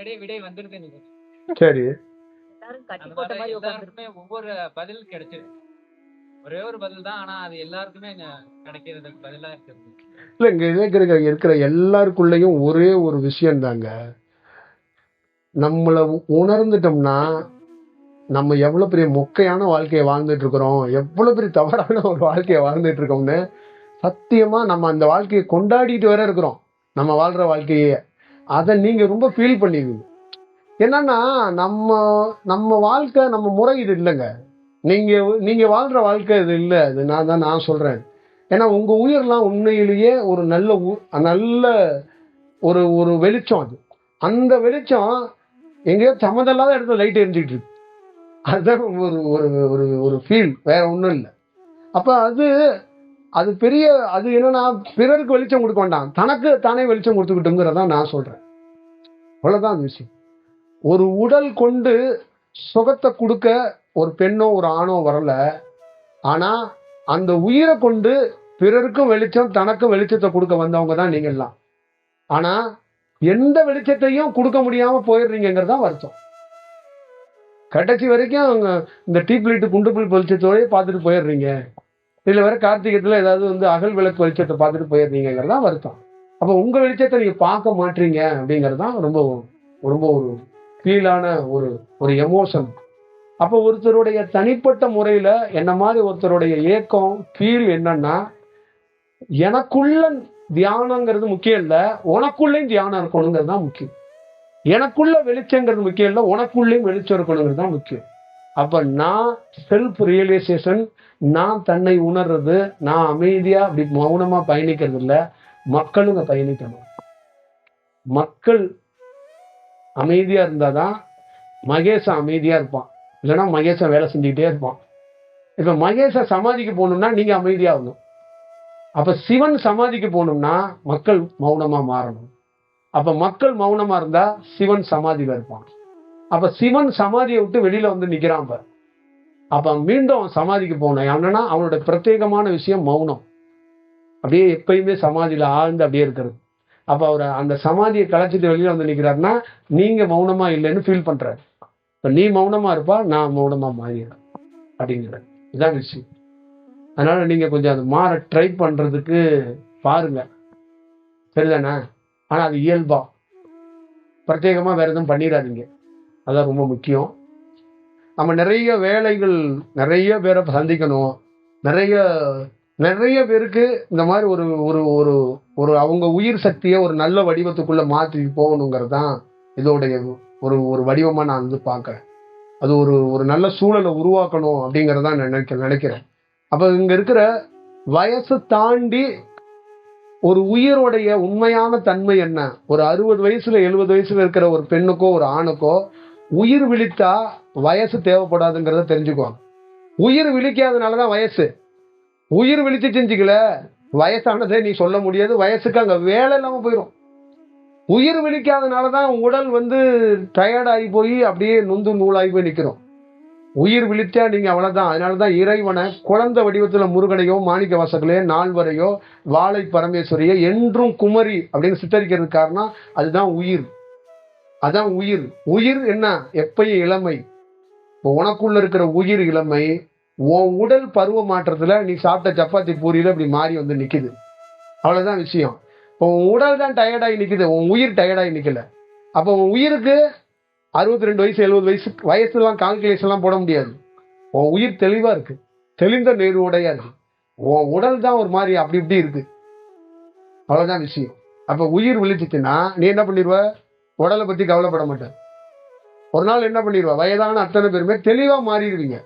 முன்னாடியே விடை வந்துருது எனக்கு. சரி, எல்லாரும் கட்டி அந்த போட்ட மாதிரி மாதிரி உட்காந்துருக்கு. எல்லாருக்குமே ஒவ்வொரு பதில் கிடைச்சிருக்கு. ஒரே ஒரு பதில் தான், ஆனா அது எல்லாருக்குமே கிடைக்கிறதுக்கு பதிலா இருக்குது. இல்ல இங்க இருக்கிற எல்லாருக்குள்ளயும் ஒரே ஒரு விஷயம் தாங்க. நம்மள உணர்ந்துட்டோம்னா நம்ம எவ்வளவு பெரிய மொக்கையான வாழ்க்கையை வாழ்ந்துட்டு இருக்கிறோம், எவ்வளவு பெரிய தவறான ஒரு வாழ்க்கையை வாழ்ந்துட்டு இருக்கோம்னு சத்தியமா நம்ம அந்த வாழ்க்கையை கொண்டாடிட்டு வர இருக்கிறோம். நம்ம வாழ்ற வாழ்க்கையே அதை நீங்க ரொம்ப ஃபீல் பண்ணிக்குங்க. என்னன்னா நம்ம நம்ம வாழ்க்கை நம்ம முறை இது இல்லைங்க. நீங்க நீங்க வாழ்ற வாழ்க்கை இது இல்லை. அது நான் சொல்றேன். ஏன்னா உங்க உயிரெல்லாம் உண்மையிலேயே ஒரு நல்ல ஒரு ஒரு வெளிச்சம். அந்த வெளிச்சம் எங்கேயோ சம்மந்தமில்லாத இடத்துல லைட் எரிஞ்சுக்கிட்டு இருக்கு. அதுதான் ஒரு ஒரு ஒரு ஒரு ஃபீல், வேற ஒன்றும் இல்லை. அப்ப அது பெரிய அது என்னன்னா பிறருக்கு வெளிச்சம் கொடுக்க வேண்டாம், தனக்கு தானே வெளிச்சம் கொடுத்துக்கிட்டுங்கிறதா நான் சொல்றேன். அவ்வளவுதான் அந்த விஷயம். ஒரு உடல் கொண்டு சுகத்தை கொடுக்க ஒரு பெண்ணோ ஒரு ஆணோ வரல. ஆனா அந்த உயிரை கொண்டு பிறருக்கும் வெளிச்சம் தனக்கும் வெளிச்சத்தை கொடுக்க வந்தவங்க தான் நீங்க எல்லாம். ஆனா எந்த வெளிச்சத்தையும் கொடுக்க முடியாம போயிடுறீங்கிறதா வருத்தம். கடைசி வரைக்கும் அவங்க இந்த டீப் லைட்டு குண்டு புல் வெளிச்சத்தோடய பார்த்துட்டு போயிடுறீங்க. இதுல வேற கார்த்திகத்துல ஏதாவது அகல் விளக்கு வெளிச்சத்தை பார்த்துட்டு போயிடுறீங்கிறதா வருத்தம். அப்ப உங்க வெளிச்சத்தை நீங்க பார்க்க மாட்டீங்க அப்படிங்கிறது தான் ரொம்ப ரொம்ப ஒரு ஃபீலான ஒரு ஒரு எமோஷன். அப்போ ஒருத்தருடைய தனிப்பட்ட முறையில என்ன மாதிரி ஒருத்தருடைய ஏக்கம் ஃபீல் என்னன்னா, எனக்குள்ள தியானங்கிறது முக்கியம் இல்லை, உனக்குள்ளேயும் தியானம் இருக்கணுங்கிறது தான் முக்கியம். எனக்குள்ள வெளிச்சங்கிறது முக்கியம் இல்லை, உனக்குள்ளேயும் வெளிச்சம் இருக்கணுங்கிறது தான் முக்கியம். அப்ப நான் செல்ஃப் ரியலைசேஷன், நான் தன்னை உணர்றது, நான் அமைதியா அப்படி மௌனமா பயணிக்கிறது இல்லை, மக்களுங்க பயணிக்கணும். மக்கள் அமைதியா இருந்தாதான் மகேசன் அமைதியா இருப்பான். இல்லைன்னா மகேசன் வேலை செஞ்சுக்கிட்டே இருப்பான். இப்ப மகேச சமாதிக்கு போகணும்னா நீங்க அமைதியாகணும். அப்ப சிவன் சமாதிக்கு போகணும்னா மக்கள் மௌனமா மாறணும். அப்ப மக்கள் மௌனமா இருந்தா சிவன் சமாதியில இருப்பான். அப்ப சிவன் சமாதியை விட்டு வெளியில வந்து நிக்கிறான். அப்ப மீண்டும் அவன் சமாதிக்கு போகணும். என்னன்னா அவனோட பிரத்யேகமான விஷயம் மௌனம். அப்படியே எப்பயுமே சமாதியில ஆழ்ந்து அப்படியே இருக்கிறது. அப்ப அவர் அந்த சமாதியை கலைச்சிட்டு வெளியில வந்து நிக்கிறாருன்னா நீங்க மௌனமா இல்லைன்னு ஃபீல் பண்றாரு. இப்ப நீ மௌனமா இருப்பா, நான் மௌனமா மாறிடுறேன் அப்படிங்கிற இதான் விஷயம். அதனால நீங்க கொஞ்சம் அது மாற ட்ரை பண்றதுக்கு பாருங்க, சரிதானே? ஆனா அது இயல்பா, பிரத்யேகமா வேற எதுவும் பண்ணிடாதீங்க. அதான் ரொம்ப முக்கியம். நம்ம நிறைய வேலைகள், நிறைய பேரை சந்திக்கணும். நிறைய நிறைய பேருக்கு இந்த மாதிரி ஒரு ஒரு ஒரு ஒரு அவங்க உயிர் சக்தியை ஒரு நல்ல வடிவத்துக்குள்ள மாற்றி போகணுங்கிறது தான் இதோடைய ஒரு ஒரு வடிவமா நான் பார்க்கறேன். அது ஒரு ஒரு நல்ல சூழலை உருவாக்கணும் அப்படிங்கறத நினைக்கிறேன். அப்ப இங்க இருக்கிற வயசு தாண்டி ஒரு உயிரோடைய உண்மையான தன்மை என்ன? ஒரு 60 வயசுல 70 வயசுல இருக்கிற ஒரு பெண்ணுக்கோ ஒரு ஆணுக்கோ உயிர் விழித்தா வயசு தேவைப்படாதுங்கிறத தெரிஞ்சுக்குவாங்க. உயிர் விழிக்காதனாலதான் வயசு. உயிர் விழிச்சு செஞ்சுக்கல வயசானதே நீ சொல்ல முடியாது. வயசுக்கு அங்க வேலை இல்லாம போயிடும். உயிர் விழிக்காதனாலதான் உடல் டயர்டாகி போய் அப்படியே நொந்து நூலாகி போய் நிற்கிறோம். உயிர் விழிச்சா நீங்க அவ்வளவுதான். அதனாலதான் இறைவனை குழந்தை வடிவத்துல முருகனையோ மாணிக்க வாசகலையோ நால்வரையோ வாழை பரமேஸ்வரியோ என்றும் குமரி அப்படின்னு சித்தரிக்கிறது காரணம் அதுதான் உயிர். அதான் உயிர். உயிர் என்ன? எப்பயும் இளமை. உனக்குள்ள இருக்கிற உயிர் இளமை. உன் உடல் பருவ மாற்றத்துல நீ சாப்பிட்ட சப்பாத்தி பூரியில இப்படி மாறி நிக்குது. அவ்வளவுதான் விஷயம். உன் உடல் தான் டயர்டாகி நிக்குது, உன் உயிர் டயர்டாகி நிக்கல. அப்ப உன் உயிருக்கு 62 வயசு 70 வயசுலாம் கால்குலேஷன் எல்லாம் போட முடியாது. உன் உயிர் தெளிவா இருக்கு, தெளிந்த நேர்வுடையா இருக்கு. உன் உடல் தான் ஒரு மாதிரி அப்படி இப்படி இருக்கு. அவ்வளவுதான் விஷயம். அப்ப உயிர் விழிச்சுச்சுன்னா நீ என்ன பண்ணிடுவ? உடலை பத்தி கவலைப்பட மாட்டேன். ஒரு நாள் என்ன பண்ணிடுவா? வயதான அத்தனை பேருமே தெளிவா மாறிடுவீங்க.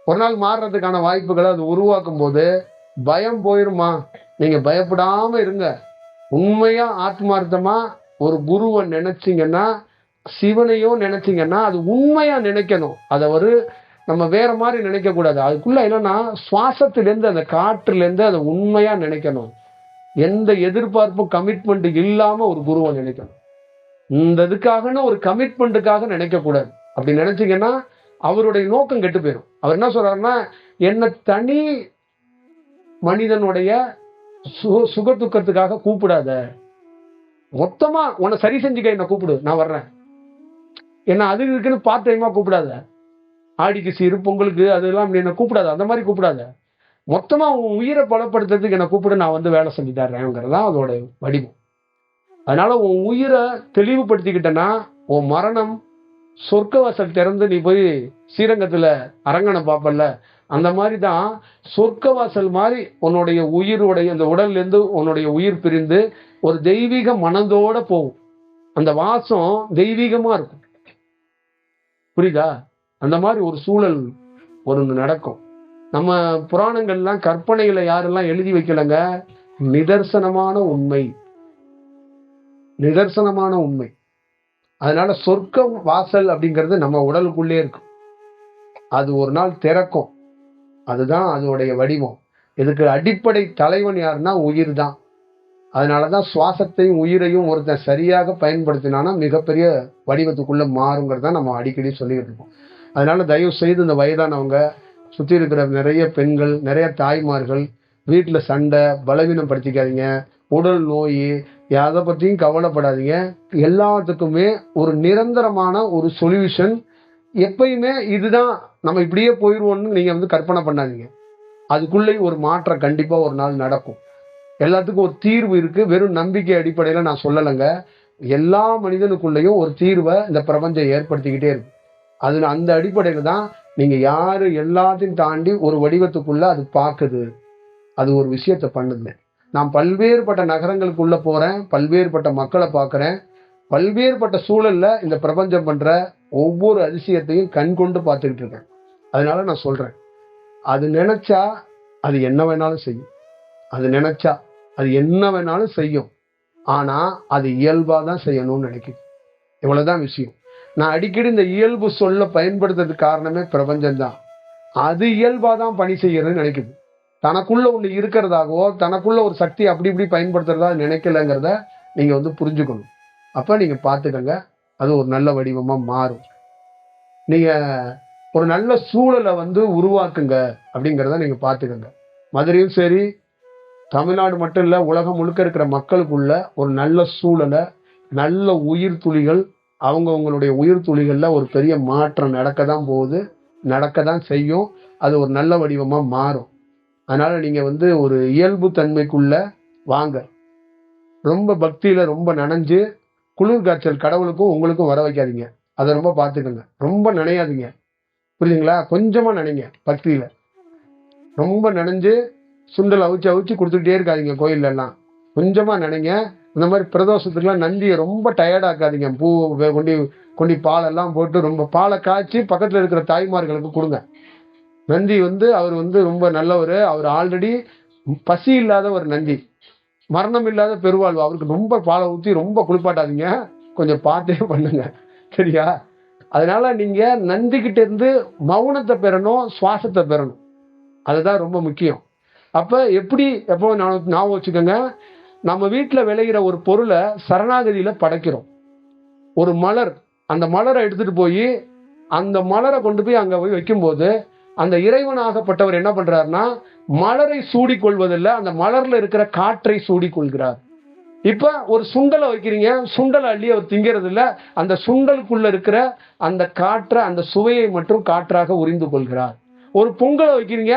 ஒரு நாள் மாறுறதுக்கான வாய்ப்புகளை அது உருவாக்கும் போது பயம் போயிருமா? நீங்க பயப்படாம இருங்க. உண்மையா ஆத்மார்த்தமா ஒரு குருவை நினைச்சீங்கன்னா, சிவனையோ நினைச்சீங்கன்னா அது உண்மையா நினைக்கணும். அதை நம்ம வேற மாதிரி நினைக்க கூடாது. அதுக்குள்ள என்னன்னா சுவாசத்திலேருந்து அந்த காற்றுலேருந்து அதை உண்மையா நினைக்கணும். எந்த எதிர்பார்ப்பும் கமிட்மெண்ட் இல்லாம ஒரு குருவை நினைக்கணும். இந்த இதுக்காகன்னு ஒரு கமிட்மெண்ட்டுக்காக நினைக்க கூடாது. அப்படி நினைச்சீங்கன்னா அவருடைய நோக்கம் கெட்டு போயிடும். அவர் என்ன சொல்றாருன்னா, என்ன தனி மனிதனுடைய சுக துக்கத்துக்காக கூப்பிடாத, மொத்தமா உன்னை சரி செஞ்சுக்க என்ன கூப்பிடு, நான் வர்றேன். ஏன்னா அது இருக்குன்னு பார்ட் டைமா கூப்பிடாத. ஆடிக்கு சீரு, பொங்கலுக்கு அதெல்லாம் என்ன கூப்பிடாத, அந்த மாதிரி கூப்பிடாத. மொத்தமா உன் உயிரை பலப்படுத்துறதுக்கு என்ன கூப்பிடு, நான் வந்து வேலை செஞ்சு தர்றேங்கிறதான் அதோட வடிவம். அதனால உன் உயிரை தெளிவுபடுத்திக்கிட்டனா உன் மரணம் சொர்க்கவாசல் திறந்து நீ போய் ஸ்ரீரங்கத்துல அரங்கனை பார்ப்பல்ல, அந்த மாதிரி தான் சொர்க்கவாசல் மாதிரி உன்னுடைய உயிருடைய அந்த உடல்ல இருந்து உன்னுடைய உயிர் பிரிந்து ஒரு தெய்வீக மனதோட போகும். அந்த வாசம் தெய்வீகமா இருக்கும். புரியுதா? அந்த மாதிரி ஒரு சூழல் ஒரு நடக்கும். நம்ம புராணங்கள்லாம் கற்பனைகளை யாரெல்லாம் எழுதி வைக்கலங்க, நிதர்சனமான உண்மை, நிதர்சனமான உண்மை. அதனால சொர்க்க வாசல் அப்படிங்கிறது நம்ம உடலுக்குள்ளே இருக்கும். அது ஒரு நாள் திறக்கும். அதுதான் அதோடைய வடிவம். இதுக்கு அடிப்படை தலைவன் யாருன்னா உயிர் தான். அதனாலதான் சுவாசத்தையும் உயிரையும் ஒருத்தன் சரியாக பயன்படுத்தினானா மிகப்பெரிய வடிவத்துக்குள்ள மாறுங்கிறத நம்ம அடிக்கடி சொல்லிக்கிட்டு இருக்கோம். அதனால தயவு செய்து இந்த வயதானவங்க, சுத்தி இருக்கிற நிறைய பெண்கள், நிறைய தாய்மார்கள், வீட்டுல சண்டை, பலவீனப்படுத்திக்காதீங்க, உடல் நோய், எதை பத்தியும் கவலைப்படாதீங்க. எல்லாத்துக்குமே ஒரு நிரந்தரமான ஒரு சொல்யூஷன் எப்பயுமே இதுதான், நம்ம இப்படியே போயிடுவோம்னு நீங்க வந்து கற்பனை பண்ணாதீங்க. அதுக்குள்ளே ஒரு மாற்றம் கண்டிப்பா ஒரு நாள் நடக்கும். எல்லாத்துக்கும் ஒரு தீர்வு இருக்கு. வெறும் நம்பிக்கை அடிப்படையில நான் சொல்லலைங்க. எல்லா மனிதனுக்குள்ளேயும் ஒரு தீர்வை இந்த பிரபஞ்சம் ஏற்படுத்திக்கிட்டே இருக்கு. அது அந்த அடிப்படையில தான் நீங்க யாரு எல்லாத்தையும் தாண்டி ஒரு வடிவத்துக்குள்ள அது பார்க்குது, அது ஒரு விஷயத்த பண்ணுது. நான் பல்வேறுபட்ட நகரங்களுக்குள்ள போறேன், பல்வேறுபட்ட மக்களை பார்க்கிறேன், பல்வேறுபட்ட சூழல்ல இந்த பிரபஞ்சம் பண்ற ஒவ்வொரு அதிசயத்தையும் கண் கொண்டு பார்த்துக்கிட்டு இருக்கேன். அதனால நான் சொல்றேன், அது நினைச்சா அது என்ன வேணாலும் செய்யும். அது நினைச்சா அது என்ன வேணாலும் செய்யும். ஆனா அது இயல்பா தான் செய்யணும்னு நினைக்குது. இவ்வளவுதான் விஷயம். நான் அடிக்கடி இந்த இயல்பு சொல்ல பயன்படுத்துறதுக்கு காரணமே பிரபஞ்சம் தான். அது இயல்பா தான் பணி செய்யறதுன்னு நினைக்குது. தனக்குள்ள ஒண்ணு இருக்கிறதாகவோ தனக்குள்ள ஒரு சக்தி அப்படி இப்படி பயன்படுத்துறதா நினைக்கலங்கிறத நீங்க வந்து புரிஞ்சுக்கணும். அப்ப நீங்க பாத்துக்கங்க, அது ஒரு நல்ல வடிவமா மாறும். நீங்க ஒரு நல்ல சூழலை வந்து உருவாக்குங்க அப்படிங்கிறத நீங்க பாத்துக்கங்க. மதுரையும் சரி, தமிழ்நாடு மட்டும் இல்ல, உலகம் முழுக்க இருக்கிற மக்களுக்குள்ள ஒரு நல்ல சூழலை, நல்ல உயிர் துளிகள், அவங்களுடைய உயிர் துளிகள்ல ஒரு பெரிய மாற்றம் நடக்க தான் போகுது, நடக்க தான் செய்யும். அது ஒரு நல்ல வடிவமா மாறும். அதனால நீங்க வந்து ஒரு இயல்பு தன்மைக்குள்ள வாங்க. ரொம்ப பக்தியில ரொம்ப நனைஞ்சு குளிர் காய்ச்சல் கடவுளுக்கும் உங்களுக்கும் வர வைக்காதீங்க. அதை ரொம்ப பார்த்துக்கோங்க. ரொம்ப நினையாதீங்க, புரியுதுங்களா? கொஞ்சமா நினைங்க. பக்தியில ரொம்ப நினைஞ்சு சுண்டல் அவிச்சு அவிச்சு கொடுத்துக்கிட்டே இருக்காதீங்க. கோயில்ல எல்லாம் கொஞ்சமா நினைங்க. இந்த மாதிரி பிரதோஷத்துக்குலாம் நந்தியை ரொம்ப டயர்டாக்காதீங்க. பூ கொண்டி கொண்டி பாலெல்லாம் போட்டு ரொம்ப பாலை காய்ச்சி பக்கத்துல இருக்கிற தாய்மார்களுக்கு கொடுங்க. நந்தி வந்து அவர் வந்து ரொம்ப நல்லவர். அவர் ஆல்ரெடி பசி இல்லாத ஒரு நந்தி, மரணம் இல்லாத பெருவாழ்வு. அவருக்கு ரொம்ப பாலை ஊற்றி ரொம்ப குளிப்பாட்டாதீங்க. கொஞ்சம் பார்த்தே பண்ணுங்க, சரியா? அதனால நீங்க நந்திக்கிட்ட இருந்து மௌனத்தை பெறணும், சுவாசத்தை பெறணும். அதுதான் ரொம்ப முக்கியம். அப்ப எப்படி எப்போ ஞாபகம் வச்சுக்கோங்க, நம்ம வீட்டுல விளைகிற ஒரு பொருளை சரணாகதியில படைக்கிறோம். ஒரு மலர், அந்த மலரை எடுத்துட்டு போய் அந்த மலரை கொண்டு போய் அங்க போய் வைக்கும்போது அந்த இறைவனாகப்பட்டவர் என்ன பண்றாருன்னா, மலரை சூடிக்கொள்வதில்லை, அந்த மலர்ல இருக்கிற காற்றை சூடிக்கொள்கிறார். இப்ப ஒரு சுண்டலை வைக்கிறீங்க, சுண்டலை அள்ளி அவர் திங்கிறது இல்ல, அந்த சுண்டலுக்குள்ள இருக்கிற அந்த காற்றை, அந்த சுவையை மட்டும் காற்றாக உறிந்து கொள்கிறார். ஒரு பொங்கலை வைக்கிறீங்க,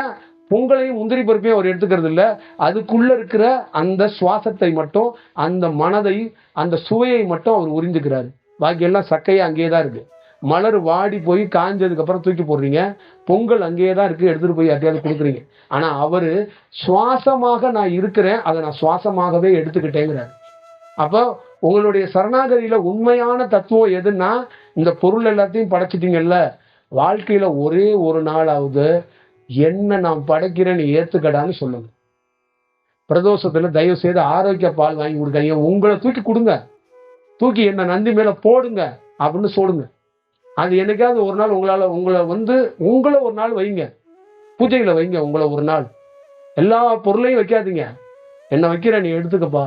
பொங்கலையும் முந்திரி பருப்பையும் அவர் எடுத்துக்கிறது இல்ல, அதுக்குள்ள இருக்கிற அந்த சுவாசத்தை மட்டும், அந்த மனதை, அந்த சுவையை மட்டும் அவர் உறிஞ்சுக்கிறாரு. பாக்கி எல்லாம் சக்கையா அங்கேயேதான் இருக்கு. மலர் வாடி போய் காஞ்சதுக்கு அப்புறம் தூக்கி போடுறீங்க, பொங்கல் அங்கேயேதான் இருக்கு, எடுத்துட்டு போய் யார்ட்டையாவது கொடுக்குறீங்க. ஆனா அவரு சுவாசமாக நான் இருக்கிறேன், அதை நான் சுவாசமாகவே எடுத்துக்கிட்டேங்கிறாரு. அப்ப உங்களுடைய சரணாகதியில உண்மையான தத்துவம் எதுன்னா, இந்த பொருள் எல்லாத்தையும் படைச்சிட்டீங்கல்ல, வாழ்க்கையில ஒரே ஒரு நாளாவது என்ன நான் படைக்கிறேன்னு ஏத்துக்கடான்னு சொல்லுங்க. பிரதோஷத்துல தயவு செய்து ஆரோக்கிய பால் வாங்கி கொடுக்காதீங்க. உங்களை தூக்கி கொடுங்க, தூக்கி என்ன நந்தி மேல போடுங்க அப்படின்னு சொல்லுங்க. அது என்னைக்காவது ஒரு நாள் உங்களை ஒரு நாள் வைங்க, பூஜைகளை வைங்க. உங்களை ஒரு நாள் எல்லா பொருளையும் வைக்காதீங்க. என்ன வைக்கிற நீ எடுத்துக்கப்பா,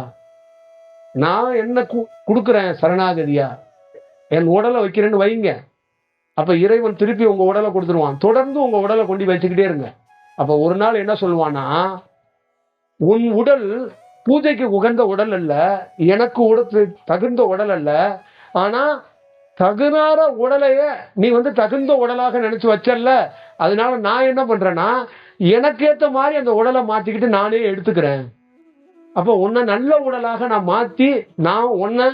நான் என்ன கொடுக்குறேன் சரணாகதியா, என் உடலை வைக்கிறேன்னு வைங்க. அப்ப இறைவன் திருப்பி உங்க உடலை கொடுத்துருவான். தொடர்ந்து உங்க உடலை கொண்டு வச்சுக்கிட்டே இருங்க. அப்ப ஒரு நாள் என்ன சொல்லுவான்னா, உன் உடல் பூஜைக்கு உகந்த உடல் அல்ல, எனக்கு தகுந்த உடல் அல்ல, ஆனா தகுனார உடலையே நீ தகுந்த உடலாக நினைச்சு வச்சல்ல, அதனால நான் என்ன பண்றேன்னா எனக்கேத்த மாதிரி அந்த உடலை மாத்திக்கிட்டு நானே எடுத்துக்கிறேன். அப்ப உன்னை நல்ல உடலாக நான் மாத்தி நான் உன்னை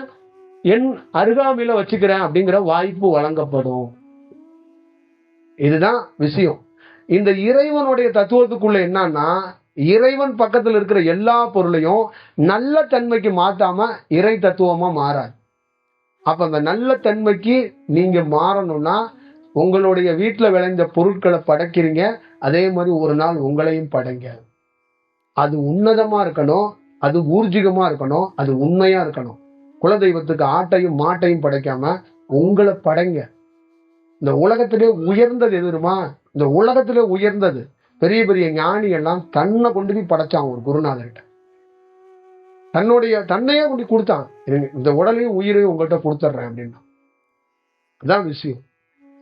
என் அருகாமையில வச்சுக்கிறேன் அப்படிங்கிற வாய்ப்பு வழங்கப்படும். இதுதான் விஷயம். இந்த இறைவனுடைய தத்துவத்துக்குள்ள என்னன்னா, இறைவன் பக்கத்தில் இருக்கிற எல்லா பொருளையும் நல்ல தன்மைக்கு மாத்தாம இறை தத்துவமா மாறாது. அப்ப அந்த நல்ல தன்மைக்கு நீங்க மாறணும்னா உங்களுடைய வீட்டுல விளைந்த பொருட்களை படைக்கிறீங்க, அதே மாதிரி ஒரு நாள் உங்களையும் படைங்க. அது உன்னதமா இருக்கணும், அது ஊர்ஜிகமா இருக்கணும், அது உண்மையா இருக்கணும். குலதெய்வத்துக்கு ஆட்டையும் மாட்டையும் படைக்காம உங்களை படைங்க. இந்த உலகத்திலே உயர்ந்தது எதுமா? இந்த உலகத்திலே உயர்ந்தது பெரிய பெரிய ஞானி எல்லாம் தன்னை கொண்டு போய் படைச்சான் ஒரு குருநாதர்கிட்ட. தன்னையே கொண்டு கொடுத்தான், இந்த உடலையும் உயிரையும் உங்கள்கிட்ட கொடுத்துட்றேன் அப்படின்னா. அதான் விஷயம்.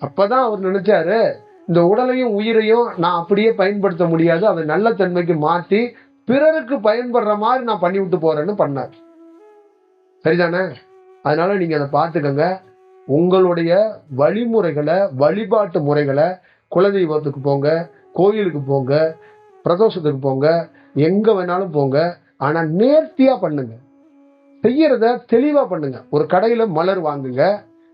அப்பதான் அவர் நினைச்சாரு, இந்த உடலையும் உயிரையும் நான் அப்படியே பயன்படுத்த முடியாது, அதை நல்ல தன்மைக்கு மாற்றி பிறருக்கு பயன்படுற மாதிரி நான் பண்ணி விட்டு போறேன்னு பண்ணார். சரிதானே? அதனால நீங்க அதை பார்த்துக்கங்க. உங்களுடைய வழிமுறைகளை, வழிபாட்டு முறைகளை, குலதெய்வத்துக்கு போங்க, கோயிலுக்கு போங்க, பிரதோஷத்துக்கு போங்க, எங்க வேணாலும் போங்க, ஆனா நேர்த்தியா பண்ணுங்க. செய்யறத தெளிவா பண்ணுங்க. ஒரு கடையில மலர் வாங்குங்க,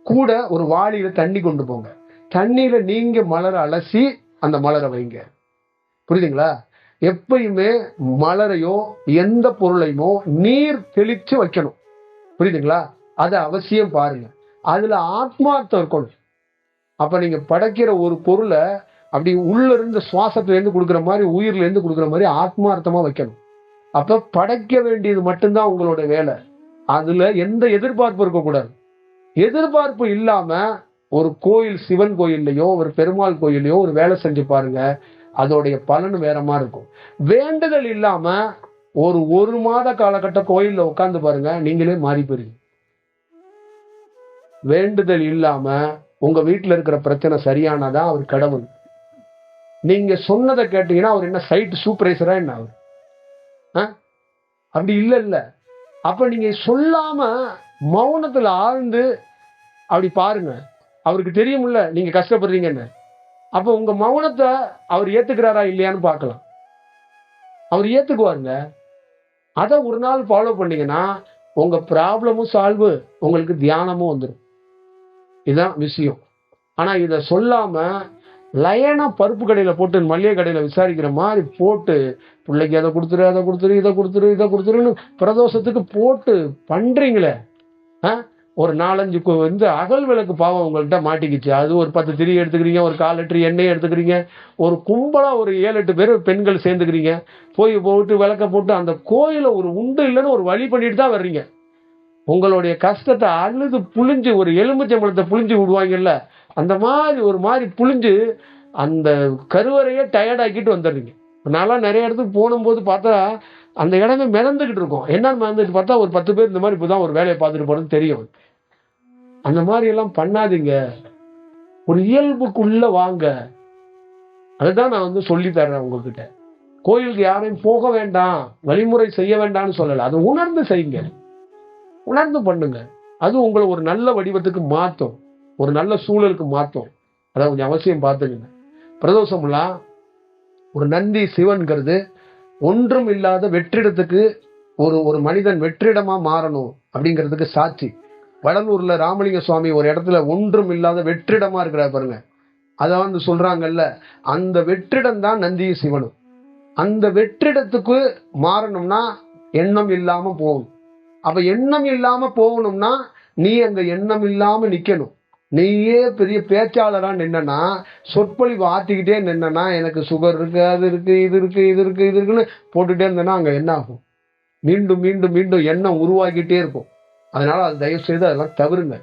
கூட ஒரு வாளியில தண்ணி கொண்டு போங்க, தண்ணியில நீங்க மலரை அலசி அந்த மலரை வைங்க. புரியுதுங்களா? எப்பயுமே மலரையோ எந்த பொருளையுமோ நீர் தெளிச்சு வைக்கணும். புரியுதுங்களா? அதை அவசியம் பாருங்க. அதுல ஆத்மார்த்தம் இருக்கணும். அப்ப நீங்க படைக்கிற ஒரு பொருளை அப்படி உள்ள இருந்து சுவாசத்துல இருந்து கொடுக்குற மாதிரி, உயிர்ல இருந்து கொடுக்குற மாதிரி ஆத்மார்த்தமா வைக்கணும். அப்ப படைக்க வேண்டியது மட்டும்தான் உங்களோட வேலை. அதுல எந்த எதிர்பார்ப்பும் இருக்கக்கூடாது. எதிர்பார்ப்பு இல்லாம ஒரு கோயில், சிவன் கோயில்லையோ ஒரு பெருமாள் கோயிலையோ ஒரு வேலை செஞ்சு பாருங்க, அதோடைய பலன் வேற மாதிரி இருக்கும். வேண்டுதல் இல்லாம ஒரு மாத காலகட்ட கோயில்ல உட்கார்ந்து பாருங்க, நீங்களே மாறி போறீங்க. வேண்டுதல் இல்லாம உங்க வீட்டுல இருக்கிற பிரச்சனை சரியானதான் அவர் கடவுள். நீங்க சொன்னதை கேட்டீங்கன்னா அவர் என்ன சைட் சூப்பர்வைசரா என்ன அவர்? அப்படி இல்ல. அப்ப நீங்க சொல்லாம மௌனத்துல ஆழ்ந்து அப்படி பாருங்க, அவருக்கு தெரியும்ல நீங்க கஷ்டப்படுறீங்கன்னு. அப்ப உங்க மௌனத்தை அவர் ஏத்துக்கிறாரா இல்லையான்னு பார்க்கலாம். அவர் ஏத்துக்குவாருங்க. அதை ஒரு நாள் ஃபாலோ பண்ணீங்கன்னா உங்க ப்ராப்ளமும் சால்வ், உங்களுக்கு தியானமும் வந்துடும். இதுதான் விஷயம். ஆனா இத சொல்லாம லயனா பருப்பு கடையில போட்டு மல்லிகை கடையில விசாரிக்கிற மாதிரி போட்டு பிள்ளைக்கு அதை கொடுத்துரு, அதை கொடுத்துரு, இதை கொடுத்துரு, இதை கொடுத்துருன்னு பிரதோஷத்துக்கு போட்டு பண்றீங்களே. ஒரு 4-5 அகல் விளக்கு பாவம் உங்கள்கிட்ட மாட்டிக்கிச்சு, அது ஒரு 10 திரி எடுத்துக்கிறீங்க, ஒரு 1/4 லிட்டர் எண்ணெய் எடுத்துக்கிறீங்க, ஒரு கும்பலா ஒரு 7-8 பேர் பெண்கள் சேர்ந்துக்கிறீங்க, போட்டு விளக்க போட்டு அந்த கோயில ஒரு உண்டு இல்லைன்னு ஒரு வழி பண்ணிட்டு தான் வர்றீங்க. உங்களுடைய கஷ்டத்தை அழுது புளிஞ்சு ஒரு எலும்புச்சம்பளத்தை புளிஞ்சு விடுவாங்கல்ல, அந்த மாதிரி ஒரு மாதிரி புளிஞ்சு அந்த கருவறையே டயர்டாக்கிட்டு வந்துடுறீங்க. நான்லாம் நிறைய இடத்துக்கு போகும்போது பார்த்தா அந்த இடமே மிதந்துகிட்டு இருக்கும். என்னன்னு மிதந்துட்டு பார்த்தா ஒரு 10 பேர் இந்த மாதிரி இப்போதான் ஒரு வேலையை பார்த்துட்டு போறது தெரியும். அந்த மாதிரி எல்லாம் பண்ணாதீங்க. ஒரு இயல்புக்குள்ள வாங்க. அதுதான் நான் சொல்லி தர்றேன் உங்ககிட்ட. கோயிலுக்கு யாரையும் போக வேண்டாம், வழிமுறை செய்ய வேண்டாம்னு சொல்லல. அதை உணர்ந்து செய்யுங்க, உணர்ந்து பண்ணுங்க. அது உங்களை ஒரு நல்ல வடிவத்துக்கு மாற்றும், ஒரு நல்ல சூழலுக்கு மாற்றும். அதை கொஞ்சம் அவசியம் பார்த்துக்குங்க. பிரதோஷம்லாம் ஒரு நந்தி சிவன்கிறது ஒன்றும் இல்லாத வெற்றிடத்துக்கு ஒரு மனிதன் வெற்றிடமா மாறணும் அப்படிங்கிறதுக்கு சாட்சி. வடலூர்ல ராமலிங்க சுவாமி ஒரு இடத்துல ஒன்றும் இல்லாத வெற்றிடமா இருக்கிறார் பாருங்க. அதை சொல்றாங்கல்ல, அந்த வெற்றிடம் தான் நந்தியும் சிவனும். அந்த வெற்றிடத்துக்கு மாறணும்னா எண்ணம் இல்லாம போகணும். அப்ப எண்ணம் இல்லாம போகணும்னா நீ அங்க எண்ணம் இல்லாம நிக்கணும். நீயே பெரிய பேச்சாளரா நின்னா, சொற்பொழிவு ஆத்திக்கிட்டே நின்னா, எனக்கு சுகர் இருக்கு, அது இருக்கு, இது இருக்கு, இது இருக்கு, இது இருக்குன்னு போட்டுட்டே இருந்தேன்னா அங்க என்ன ஆகும்? மீண்டும் மீண்டும் மீண்டும் எண்ணம் உருவாக்கிட்டே இருக்கும். அதனால அது தயவு செய்து அதெல்லாம் தவிருங்க.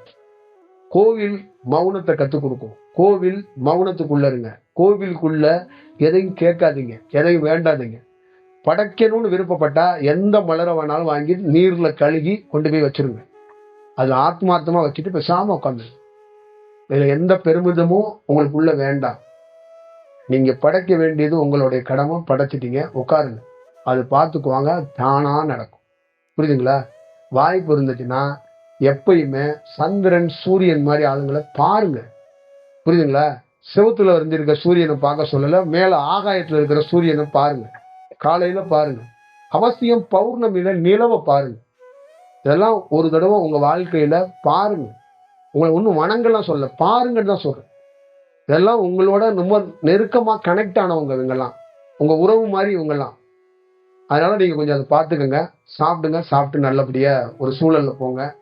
கோவில் மௌனத்தை கற்றுக் கொடுக்கும். கோவில் மௌனத்துக்குள்ள இருங்க. கோவிலுக்குள்ள எதையும் கேட்காதீங்க, எதையும் வேண்டாதீங்க. படைக்கணும்னு விருப்பப்பட்டா எந்த மலரை வேணாலும் வாங்கி நீர்ல கழுகி கொண்டு போய் வச்சிருங்க. அது ஆத்மார்த்தமா வச்சுட்டு பேசாம உட்காந்து. இதுல எந்த பெருமிதமும் உங்களுக்குள்ள வேண்டாம். நீங்க படைக்க வேண்டியது உங்களுடைய கடமை, படைச்சிட்டீங்க, உட்காருங்க. அது பார்த்துக்குவாங்க, தானா நடக்கும். புரியுதுங்களா? வாய்ப்பு இருந்துச்சுன்னா எப்பயுமே சந்திரன் சூரியன் மாதிரி ஆளுங்களை பாருங்க. புரியுதுங்களா? செவுத்துல இருந்திருக்க சூரியனை பார்க்க சொல்லல, மேல ஆகாயத்துல இருக்கிற சூரியனை பாருங்க. காலையில பாருங்க. அவசியம் பௌர்ணமியில நிலவை பாருங்க. இதெல்லாம் ஒரு தடவை உங்க வாழ்க்கையில பாருங்க. உங்களை ஒன்றும் வணங்கலாம் சொல்ல, பாருங்கன்னு தான் சொல்றேன். இதெல்லாம் உங்களோட ரொம்ப நெருக்கமா கனெக்ட் ஆனவங்க இவங்கெல்லாம், உங்க உறவு மாதிரி இவங்கெல்லாம். அதனால நீங்க கொஞ்சம் அதை பார்த்துக்கங்க. சாப்பிடுங்க, சாப்பிட்டு நல்லபடியா ஒரு சூழல்ல போங்க.